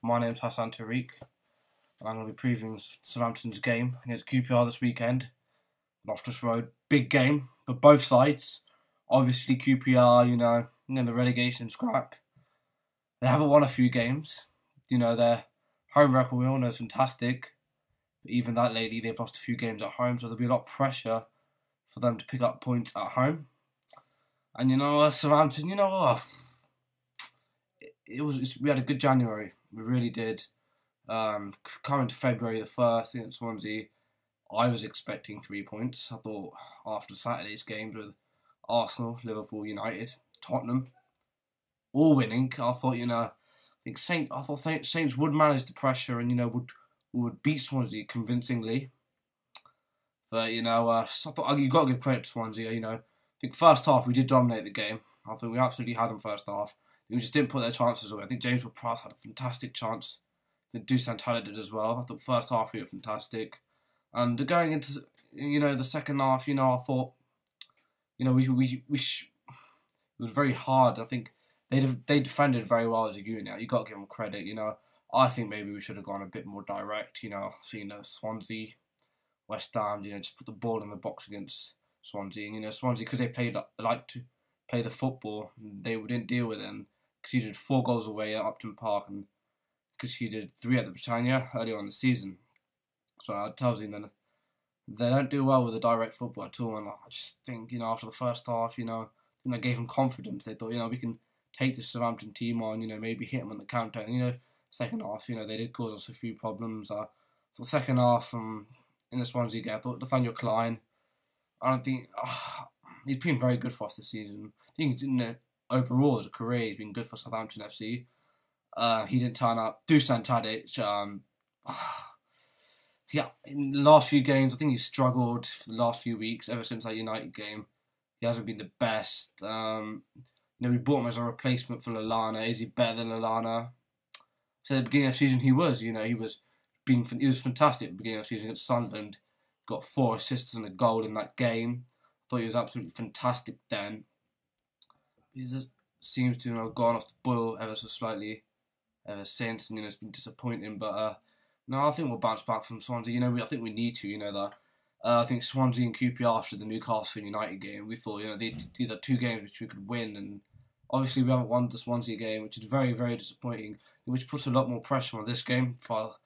My name's Hasan Tariq, and I'm going to be previewing Southampton's game against QPR this weekend. Loftus Road, big game for both sides. Obviously, QPR, in the relegation scrap. They haven't won a few games. Their home record, we all know, is fantastic. But even that lately, they've lost a few games at home, so there'll be a lot of pressure for them to pick up points at home. And Southampton, we had a good January. We really did. Coming to February the 1st against Swansea, I was expecting 3 points. I thought after Saturday's games with Arsenal, Liverpool, United, Tottenham, all winning, I thought, Saints would manage the pressure and would beat Swansea convincingly. But I thought you got to give credit to Swansea. I think first half we did dominate the game. I think we absolutely had them first half. We just didn't put their chances away. I think James Ward-Prowse had a fantastic chance. I think Southampton did as well. I thought first half we were fantastic. And going into the second half, I thought it was very hard. I think they defended very well as a unit. You got to give them credit. I think maybe we should have gone a bit more direct. Seen Swansea, West Ham. Just put the ball in the box against Swansea. And Swansea, because they like to play the football, they didn't deal with it. And conceded 4 goals away at Upton Park and conceded 3 at the Britannia earlier on the season. So it tells you that they don't do well with the direct football at all. And I just think, after the first half, they gave them confidence. They thought, we can take this Southampton team on, maybe hit them on the counter. And, second half, they did cause us a few problems. So the second half, in the Swansea game, I thought Nathaniel Klein, I don't think, he's been very good for us this season. I think he's overall as a career, he's been good for Southampton FC. He didn't turn up. Dusan Tadic, in the last few games, I think he's struggled for the last few weeks, ever since that United game. He hasn't been the best. We bought him as a replacement for Lallana. Is he better than Lallana? So at the beginning of the season, he was. He was fantastic at the beginning of the season against Sunderland. Got 4 assists and a goal in that game. I thought he was absolutely fantastic then. He just seems to have gone off the boil ever so slightly ever since, and it's been disappointing. But no, I think we'll bounce back from Swansea. I think we need to. I think Swansea and QPR after the Newcastle United game, we thought these are 2 games which we could win, and obviously we haven't won the Swansea game, which is very, very disappointing. Which puts a lot more pressure on this game for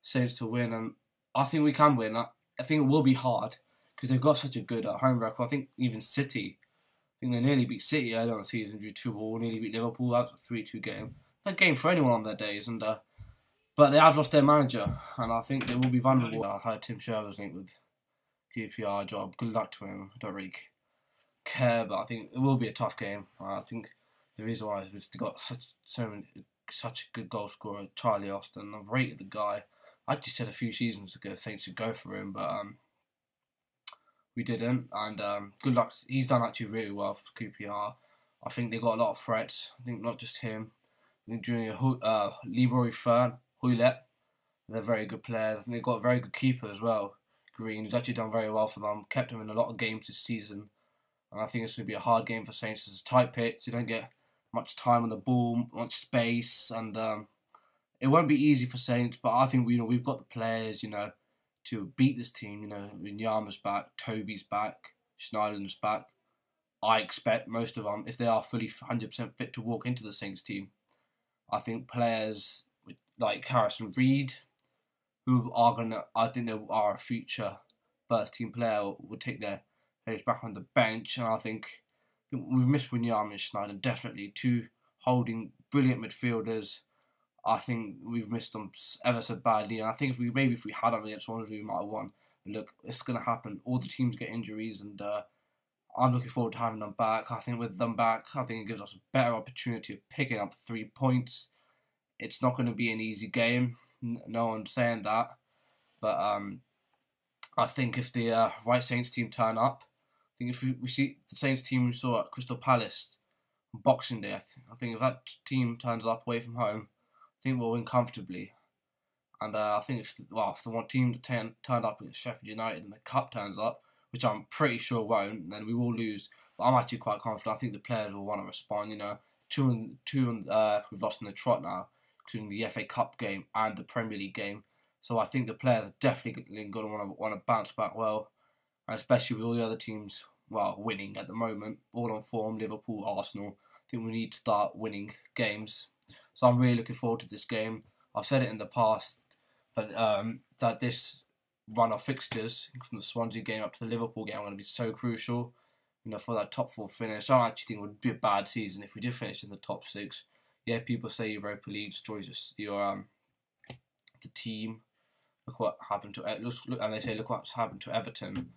Saints to win, and I think we can win. I think it will be hard because they've got such a good home record. I think even City, they nearly beat City earlier on the season, drew 2-2, nearly beat Liverpool. That was a 3-2 game. That game for anyone on their days, but they have lost their manager, and I think they will be vulnerable. I heard Tim Sherwood's linked with QPR job. Good luck to him. I don't really care, but I think it will be a tough game. I think the reason why is they've got such a good goal scorer, Charlie Austin. I've rated the guy. I actually said a few seasons ago Saints should go for him, but we didn't. And good luck. He's done actually really well for QPR. I think they got a lot of threats. I think not just him. I think Junior Leroy Fern, Hoylett, they're very good players. I think they've got a very good keeper as well. Green, who's actually done very well for them. Kept him in a lot of games this season. And I think it's going to be a hard game for Saints. It's a tight pitch. You don't get much time on the ball, much space, and it won't be easy for Saints. But I think we've got the players, to beat this team. Nyama's back, Toby's back, Schneiderlin's back. I expect most of them, if they are fully 100% fit to walk into the Saints team. I think players like Harrison Reed, I think they are a future first team player, will take their place back on the bench, and I think we've missed Wanyama and Schneider, definitely 2 holding brilliant midfielders. I think we've missed them ever so badly, and I think if we had them against Swansea, we might have won. But look, it's going to happen. All the teams get injuries, and I'm looking forward to having them back. I think with them back, I think it gives us a better opportunity of picking up 3 points. It's not going to be an easy game. No one's saying that. But I think if the right Saints team turn up, I think if we see the Saints team we saw at Crystal Palace on Boxing Day, I think if that team turns up away from home, I think we'll win comfortably. And I think if the one team that turned up against Sheffield United and the Cup turns up, which I'm pretty sure won't, then we will lose. But I'm actually quite confident. I think the players will want to respond. 2 we've lost in the trot now, including the FA Cup game and the Premier League game. So I think the players are definitely going to want to bounce back well, and especially with all the other teams, well, winning at the moment, all on form, Liverpool, Arsenal. I think we need to start winning games. So I'm really looking forward to this game. I've said it in the past, but that this run of fixtures from the Swansea game up to the Liverpool game are going to be so crucial, for that top 4 finish. I don't actually think it would be a bad season if we did finish in the top 6. Yeah, people say Europa League destroys your the team. Look what happened to and they say look what's happened to Everton.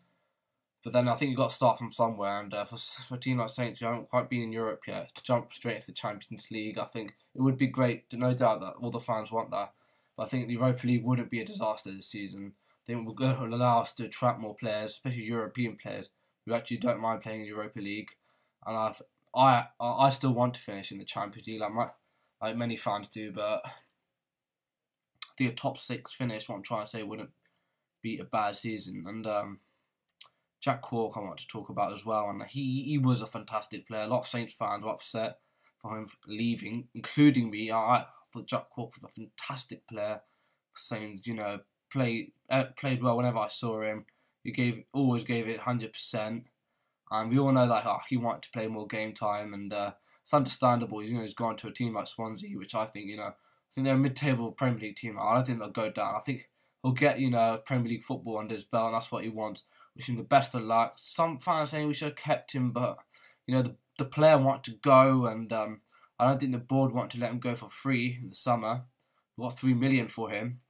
But then I think you've got to start from somewhere, and for a team like Saints who haven't quite been in Europe yet, to jump straight into the Champions League, I think it would be great. No doubt that all the fans want that. But I think the Europa League wouldn't be a disaster this season. I think it will allow us to attract more players, especially European players, who actually don't mind playing in Europa League. And I still want to finish in the Champions League, like many fans do, but I think a top 6 finish, what I'm trying to say, wouldn't be a bad season. And Jack Cork I want to talk about as well, and he was a fantastic player. A lot of Saints fans were upset for him leaving, including me. I thought Jack Cork was a fantastic player. Saints, played well whenever I saw him. He always gave it 100%, and we all know that he wanted to play more game time, and it's understandable. He's gone to a team like Swansea, which I think they're a mid-table Premier League team. I don't think they'll go down. I think he'll get Premier League football under his belt, and that's what he wants. Wish him the best of luck. Some fans saying we should have kept him, but the player wanted to go, and I don't think the board wanted to let him go for free in the summer. We got $3 million for him.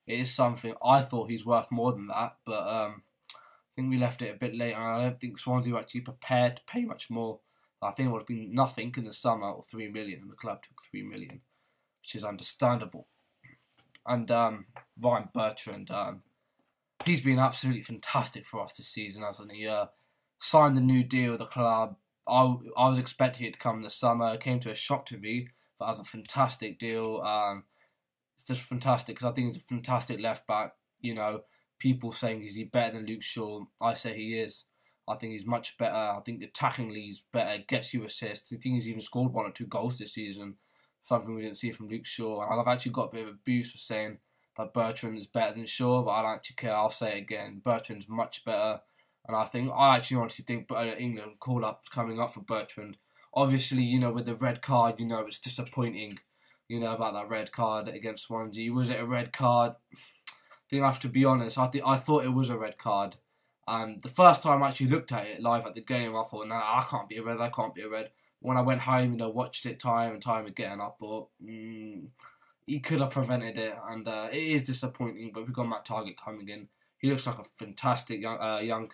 It is something. I thought he's worth more than that, but I think we left it a bit late, and I don't think Swansea were actually prepared to pay much more. I think it would have been nothing in the summer or $3 million, and the club took $3 million, which is understandable. And Ryan Bertrand, he's been absolutely fantastic for us this season, hasn't he? Signed the new deal with the club. I was expecting it to come this summer. It came to a shock to me, but it was a fantastic deal. It's just fantastic because I think he's a fantastic left back. People saying is he better than Luke Shaw? I say he is. I think he's much better. I think attackingly he's better. Gets you assists. I think he's even scored 1 or 2 goals this season. Something we didn't see from Luke Shaw. And I've actually got a bit of abuse for saying that Bertrand is better than Shaw, but I don't actually care. I'll say it again. Bertrand's much better. And I actually honestly think England coming up for Bertrand. Obviously, with the red card, it's disappointing, about that red card against Swansea. Was it a red card? I think I have to be honest. I thought it was a red card. And the first time I actually looked at it live at the game, I thought, nah, I can't be a red. I can't be a red. When I went home, watched it time and time again, I thought, he could have prevented it. And it is disappointing, but we've got Matt Target coming in. He looks like a fantastic young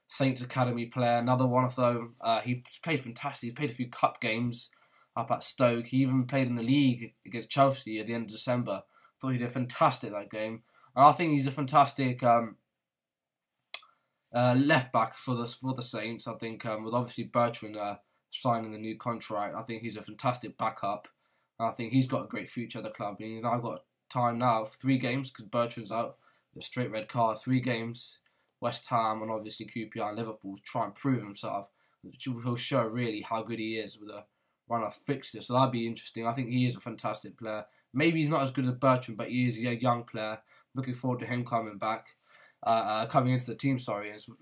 Saints Academy player. Another one of them. He played fantastic. He played a few cup games up at Stoke. He even played in the league against Chelsea at the end of December. I thought he did fantastic that game. And I think he's a fantastic left back for the Saints. I think with obviously Bertrand signing the new contract, I think he's a fantastic backup. And I think he's got a great future at the club. And he's now got time now for 3 games because Bertrand's out. A straight red card, 3 games. West Ham and obviously QPR and Liverpool to try and prove himself. He'll show really how good he is with a run of fixtures. So that'd be interesting. I think he is a fantastic player. Maybe he's not as good as Bertrand, but he is a young player. Looking forward to him coming back, coming into the team.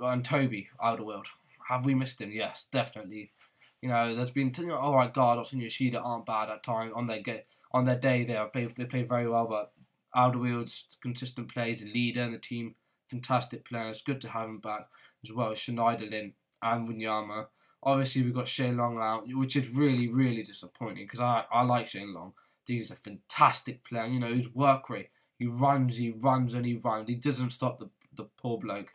And Toby Alderweireld. Have we missed him? Yes, definitely. There's been all right. Gardos and Yoshida aren't bad at times on their day. They play very well, but Alderweireld's consistent play, he's a leader in the team. Fantastic player. It's good to have him back as well as Schneiderlin and Wanyama. Obviously, we've got Shane Long out, which is really, really disappointing because I like Shane Long. I think he's a fantastic player. His work rate. He runs, and he runs. He doesn't stop the poor bloke.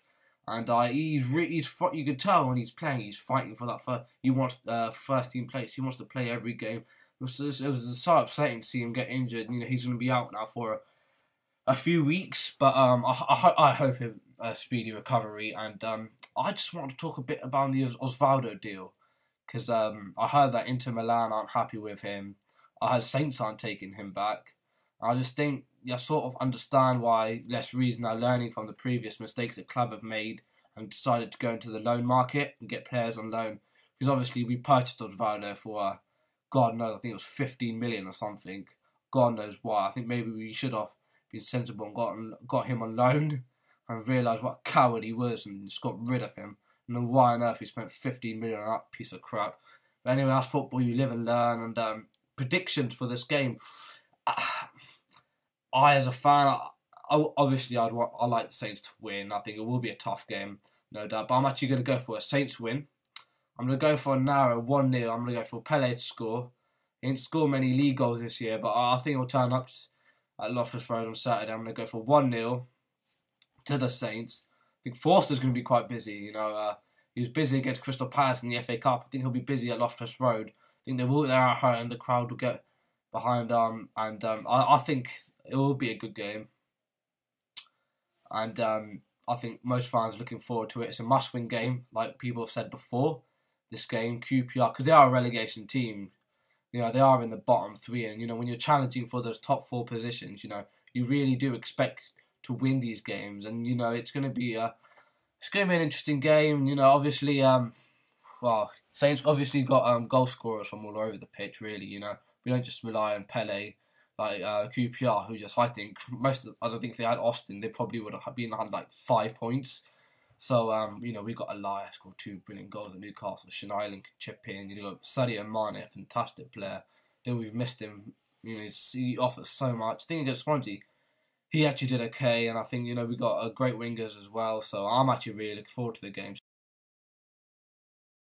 And he's you can tell when he's playing, he's fighting for that he wants first team place. He wants to play every game. It was so upsetting to see him get injured. He's going to be out now for a few weeks, but I hope him a speedy recovery. And I just want to talk a bit about the Osvaldo deal because I heard that Inter Milan aren't happy with him. I heard Saints aren't taking him back. I just think I sort of understand why Les Reed's now learning from the previous mistakes the club have made and decided to go into the loan market and get players on loan. Because obviously we purchased Osvaldo for God knows, I think it was 15 million or something. God knows why. I think maybe we should have been sensible and got him on loan and realised what a coward he was and just got rid of him. And then why on earth he spent 15 million on that piece of crap. But anyway, that's football. You live and learn. And predictions for this game. I, as a fan, obviously I like the Saints to win. I think it will be a tough game, no doubt. But I'm actually going to go for a Saints win. I'm going to go for a narrow 1-0. I'm going to go for Pele to score. He didn't score many league goals this year, but I think he'll turn up at Loftus Road on Saturday. I'm going to go for 1-0 to the Saints. I think Forster's going to be quite busy. He was busy against Crystal Palace in the FA Cup. I think he'll be busy at Loftus Road. I think they're at home and the crowd will get behind them. I think it will be a good game. And I think most fans are looking forward to it. It's a must-win game, like people have said before. This game, QPR, because they are a relegation team. They are in the bottom three, and when you're challenging for those top 4 positions, you really do expect to win these games, and it's going to be an interesting game. Obviously, Saints obviously got goal scorers from all over the pitch. Really, we don't just rely on Pele like QPR, who just I don't think if they had Austin, they probably would have had like 5 points. So, we got Elias scored 2 brilliant goals at Newcastle. Schneiderlin can chip in. Sadio Mane, a fantastic player. Then we've missed him. He offers so much. I think against Swansea, he actually did okay. And I think, we got great wingers as well. So I'm actually really looking forward to the game.